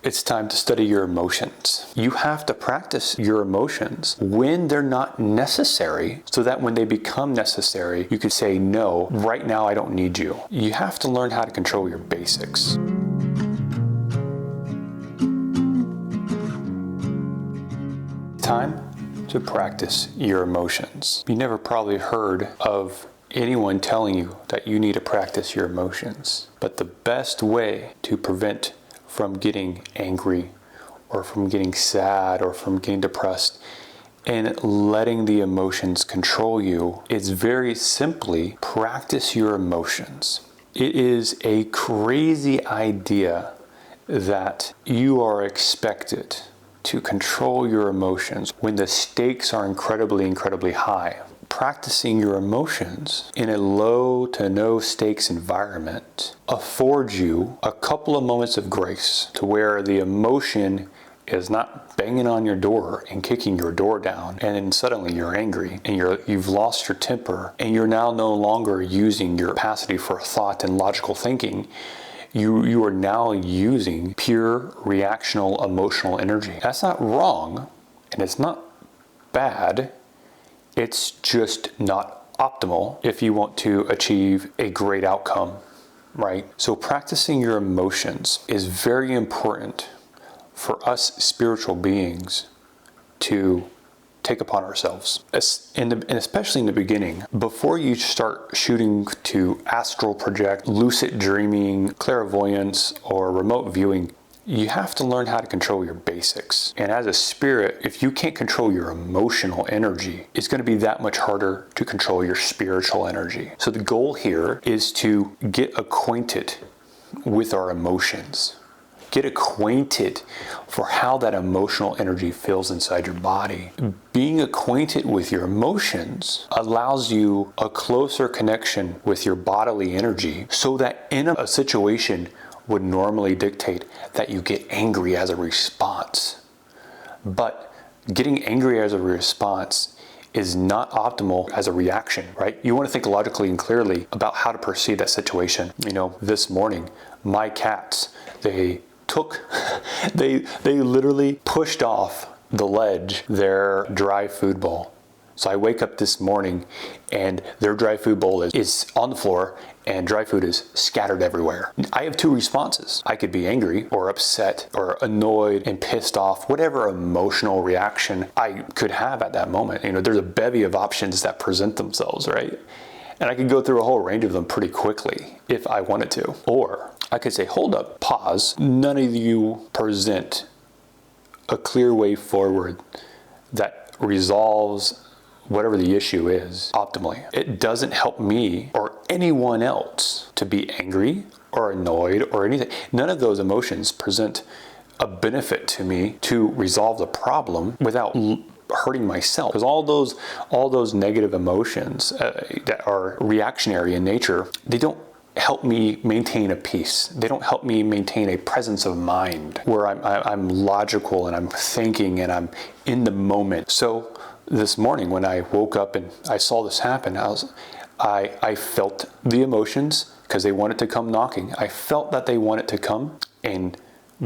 It's time to study your emotions. You have to practice your emotions when they're not necessary, so that when they become necessary, you can say, no, right now I don't need you. You have to learn how to control your basics. Time to practice your emotions. You never probably heard of anyone telling you that you need to practice your emotions. But the best way to prevent from getting angry or from getting sad or from getting depressed and letting the emotions control you is very simply practice your emotions. It is a crazy idea that you are expected to control your emotions when the stakes are incredibly high. Practicing your emotions in a low to no stakes environment affords you a couple of moments of grace to where the emotion is not banging on your door and kicking your door down, and then suddenly you're angry and you've lost your temper and you're now no longer using your capacity for thought and logical thinking. You are now using pure reactional emotional energy. That's not wrong, and it's not bad. It's just not optimal if you want to achieve a great outcome, right? So practicing your emotions is very important for us spiritual beings to take upon ourselves, and especially in the beginning. Before you start shooting to astral project, lucid dreaming, clairvoyance, or remote viewing, you have to learn how to control your basics. And as a spirit, if you can't control your emotional energy, it's going to be that much harder to control your spiritual energy. So the goal here is to get acquainted with our emotions. Get acquainted for how that emotional energy feels inside your body. Being acquainted with your emotions allows you a closer connection with your bodily energy, so that in a situation would normally dictate that you get angry as a response. But getting angry as a response is not optimal as a reaction, right? You want to think logically and clearly about how to perceive that situation. This morning, my cats, they literally pushed off the ledge their dry food bowl. So I wake up this morning and their dry food bowl is on the floor and dry food is scattered everywhere. I have two responses. I could be angry or upset or annoyed and pissed off, whatever emotional reaction I could have at that moment. There's a bevy of options that present themselves, right? And I could go through a whole range of them pretty quickly if I wanted to. Or I could say, hold up, pause. None of you present a clear way forward that resolves whatever the issue is optimally. It doesn't help me or anyone else to be angry or annoyed or anything. None of those emotions present a benefit to me to resolve the problem without hurting myself. Because all those negative emotions that are reactionary in nature, they don't help me maintain a peace. They don't help me maintain a presence of mind where I'm logical and I'm thinking and I'm in the moment. So this morning when I woke up and I saw this happen, I felt the emotions because they wanted to come knocking. I felt that they wanted to come and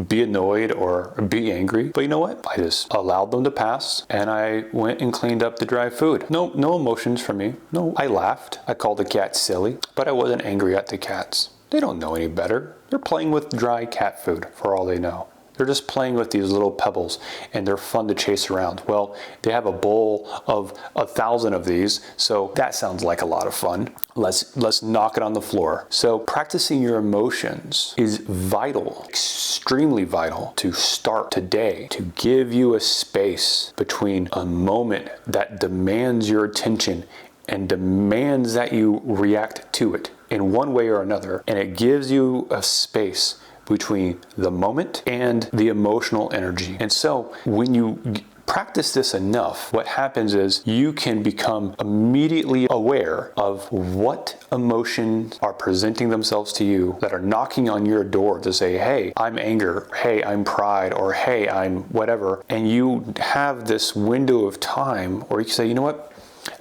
be annoyed or be angry. But you know what? I just allowed them to pass and I went and cleaned up the dry food. No emotions for me. No, I laughed. I called the cats silly, but I wasn't angry at the cats. They don't know any better. They're playing with dry cat food for all they know. They're just playing with these little pebbles and they're fun to chase around. Well, they have a bowl of 1,000 of these, so that sounds like a lot of fun. Let's knock it on the floor. So practicing your emotions is vital, extremely vital to start today, to give you a space between a moment that demands your attention and demands that you react to it in one way or another. And it gives you a space between the moment and the emotional energy. And so when you practice this enough, what happens is you can become immediately aware of what emotions are presenting themselves to you that are knocking on your door to say, hey, I'm anger, hey, I'm pride, or hey, I'm whatever. And you have this window of time where you can say, you know what?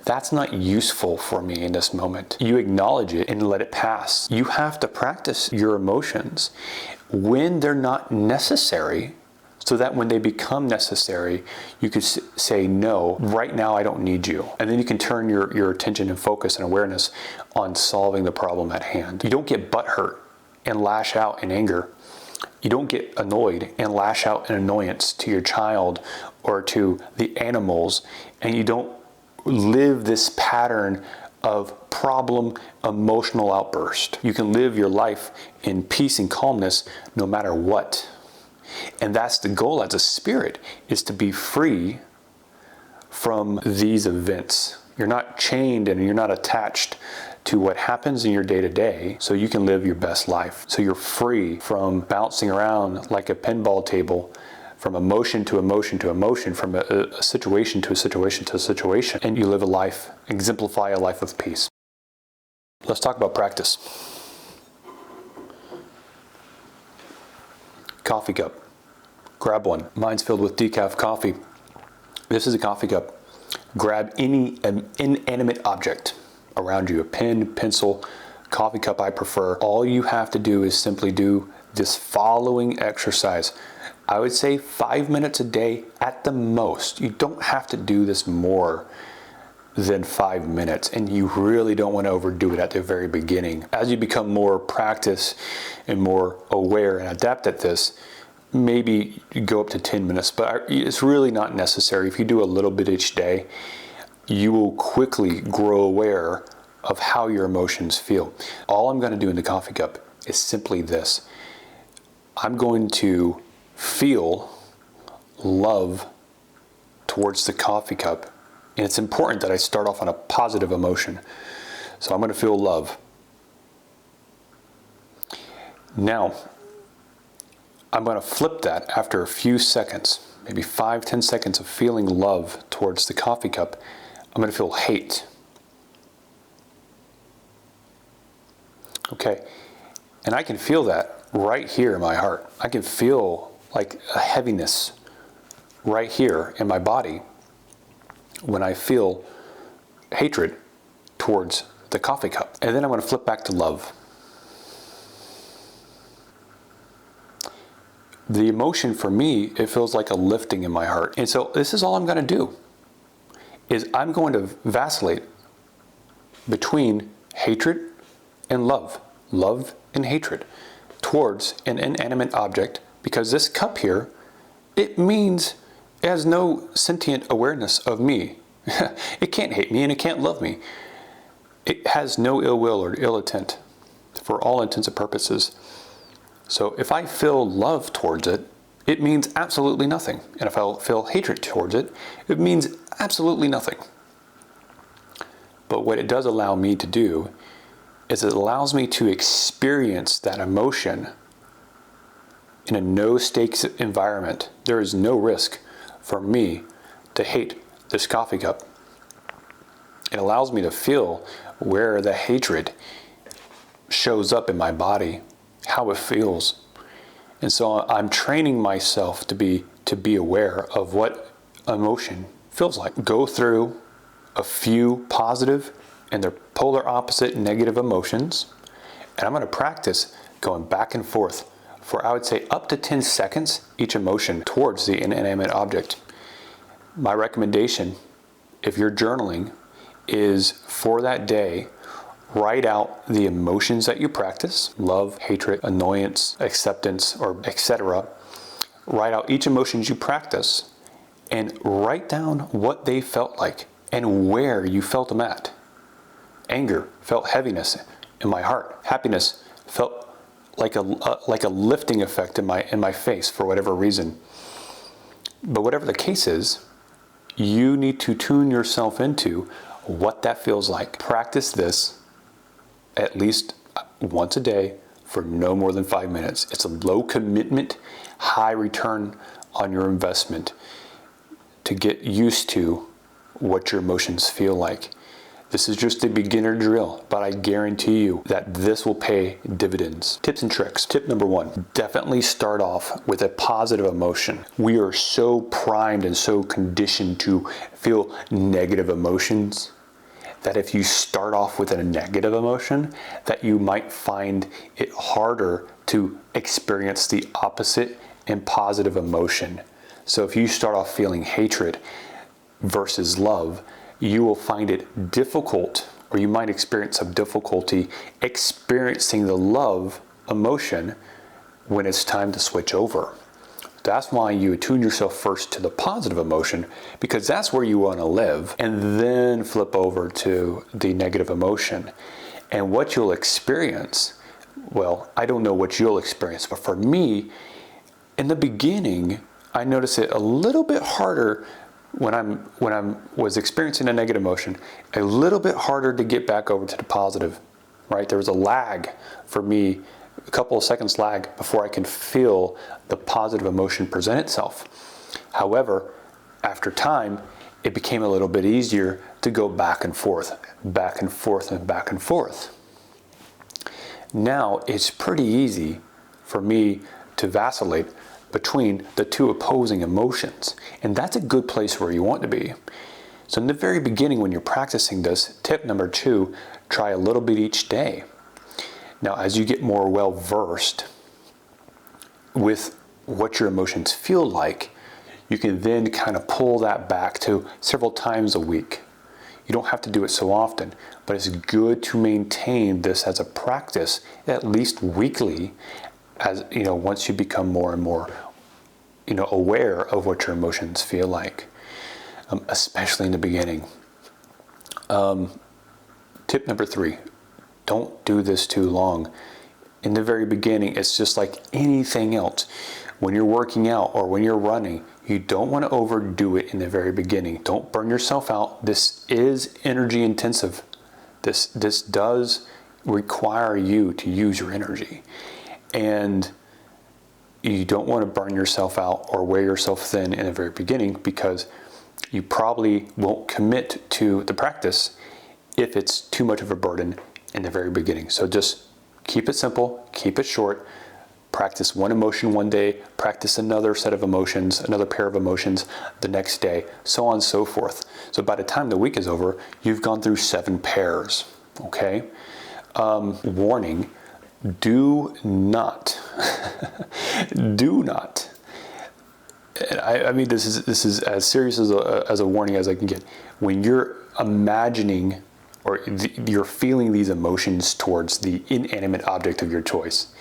That's not useful for me in this moment. You acknowledge it and let it pass. You have to practice your emotions when they're not necessary, so that when they become necessary, you could say, no, right now I don't need you. And then you can turn your attention and focus and awareness on solving the problem at hand. You don't get butthurt and lash out in anger. You don't get annoyed and lash out in annoyance to your child or to the animals. And you don't live this pattern of problem emotional outburst. You can live your life in peace and calmness no matter what. And that's the goal as a spirit, is to be free from these events. You're not chained and you're not attached to what happens in your day-to-day, so you can live your best life. So you're free from bouncing around like a pinball table, from emotion to emotion to emotion, from a situation to a situation to a situation, and you live a life, exemplify a life of peace. Let's talk about practice. Coffee cup. Grab one. Mine's filled with decaf coffee. This is a coffee cup. Grab any inanimate object around you, a pen, pencil, coffee cup I prefer. All you have to do is simply do this following exercise. I would say 5 minutes a day at the most. You don't have to do this more than 5 minutes, and you really don't want to overdo it at the very beginning. As you become more practiced and more aware and adept at this, maybe you go up to 10 minutes, but it's really not necessary. If you do a little bit each day, you will quickly grow aware of how your emotions feel. All I'm going to do in the coffee cup is simply this. I'm going to feel love towards the coffee cup. And it's important that I start off on a positive emotion. So I'm going to feel love. Now, I'm going to flip that after a few seconds, maybe 5-10 seconds of feeling love towards the coffee cup. I'm going to feel hate. Okay, and I can feel that right here in my heart. I can feel like a heaviness right here in my body when I feel hatred towards the coffee cup. And then I'm going to flip back to love. The emotion for me, it feels like a lifting in my heart. And so this is all I'm going to do, is I'm going to vacillate between hatred and love and hatred towards an inanimate object, because this cup here, it has no sentient awareness of me. It can't hate me and it can't love me. It has no ill will or ill intent for all intents and purposes. So if I feel love towards it, it means absolutely nothing. And if I feel hatred towards it, it means absolutely nothing. But what it does allow me to do is it allows me to experience that emotion in a no-stakes environment. There is no risk for me to hate this coffee cup. It allows me to feel where the hatred shows up in my body, how it feels. And so I'm training myself to be aware of what emotion feels like. Go through a few positive and their polar opposite negative emotions, and I'm going to practice going back and forth for, I would say, up to 10 seconds each emotion towards the inanimate object. My recommendation, if you're journaling, is for that day, write out the emotions that you practice: love, hatred, annoyance, acceptance, or etc. Write out each emotions you practice and write down what they felt like and where you felt them at. Anger felt heaviness in my heart. Happiness felt like a lifting effect in my face for whatever reason. But whatever the case is, you need to tune yourself into what that feels like. Practice this at least once a day for no more than 5 minutes. It's a low commitment, high return on your investment to get used to what your emotions feel like. This is just a beginner drill, but I guarantee you that this will pay dividends. Tips and tricks. Tip number 1, definitely start off with a positive emotion. We are so primed and so conditioned to feel negative emotions that if you start off with a negative emotion, that you might find it harder to experience the opposite and positive emotion. So if you start off feeling hatred versus love, you will find it difficult, or you might experience some difficulty experiencing the love emotion when it's time to switch over. That's why you attune yourself first to the positive emotion, because that's where you want to live, and then flip over to the negative emotion. And what you'll experience, well, I don't know what you'll experience, but for me, in the beginning, I noticed it a little bit harder when I was experiencing a negative emotion, a little bit harder to get back over to the positive, right? There was a lag for me, a couple of seconds lag before I can feel the positive emotion present itself. However, after time, it became a little bit easier to go back and forth, back and forth, and back and forth. Now, it's pretty easy for me to vacillate between the two opposing emotions, and that's a good place where you want to be. So in the very beginning, when you're practicing this, tip number 2, try a little bit each day. Now, as you get more well-versed with what your emotions feel like, you can then kind of pull that back to several times a week. You don't have to do it so often, but it's good to maintain this as a practice, at least weekly, as you know, once you become more and more, aware of what your emotions feel like, especially in the beginning. Tip number 3. Don't do this too long. In the very beginning, it's just like anything else. When you're working out or when you're running, you don't want to overdo it in the very beginning. Don't burn yourself out. This is energy intensive. This does require you to use your energy. And you don't want to burn yourself out or wear yourself thin in the very beginning, because you probably won't commit to the practice if it's too much of a burden in the very beginning. So just keep it simple, keep it short, practice one emotion one day, practice another set of emotions, another pair of emotions the next day, so on and so forth. So by the time the week is over, you've gone through 7 pairs, okay? Warning, do not, I mean, this is as serious as a warning as I can get. When you're imagining or you're feeling these emotions towards the inanimate object of your choice,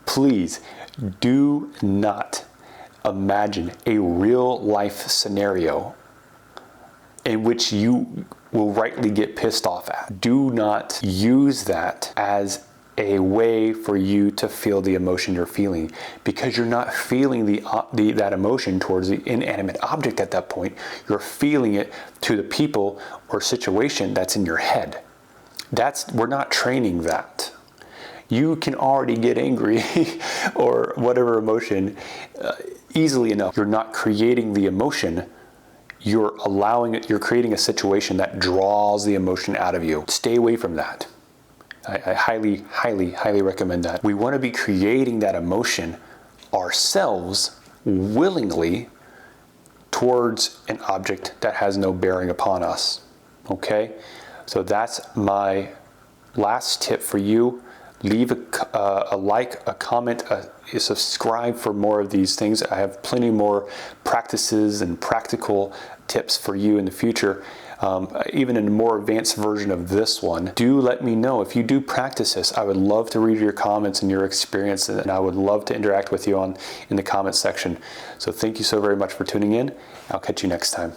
please do not imagine a real life scenario in which you will rightly get pissed off at. Do not use that as a way for you to feel the emotion you're feeling, because you're not feeling that emotion towards the inanimate object at that point. You're feeling it to the people or situation that's in your head. We're not training that. You can already get angry or whatever emotion easily enough. You're not creating the emotion. You're creating a situation that draws the emotion out of you. Stay away from that. I highly, highly, highly recommend that. We want to be creating that emotion ourselves willingly towards an object that has no bearing upon us. Okay? So that's my last tip for you. Leave a like, a comment, subscribe for more of these things. I have plenty more practices and practical tips for you in the future. Even in a more advanced version of this one. Do let me know if you do practice this. I would love to read your comments and your experience, and I would love to interact with you in the comments section. So thank you so very much for tuning in. I'll catch you next time.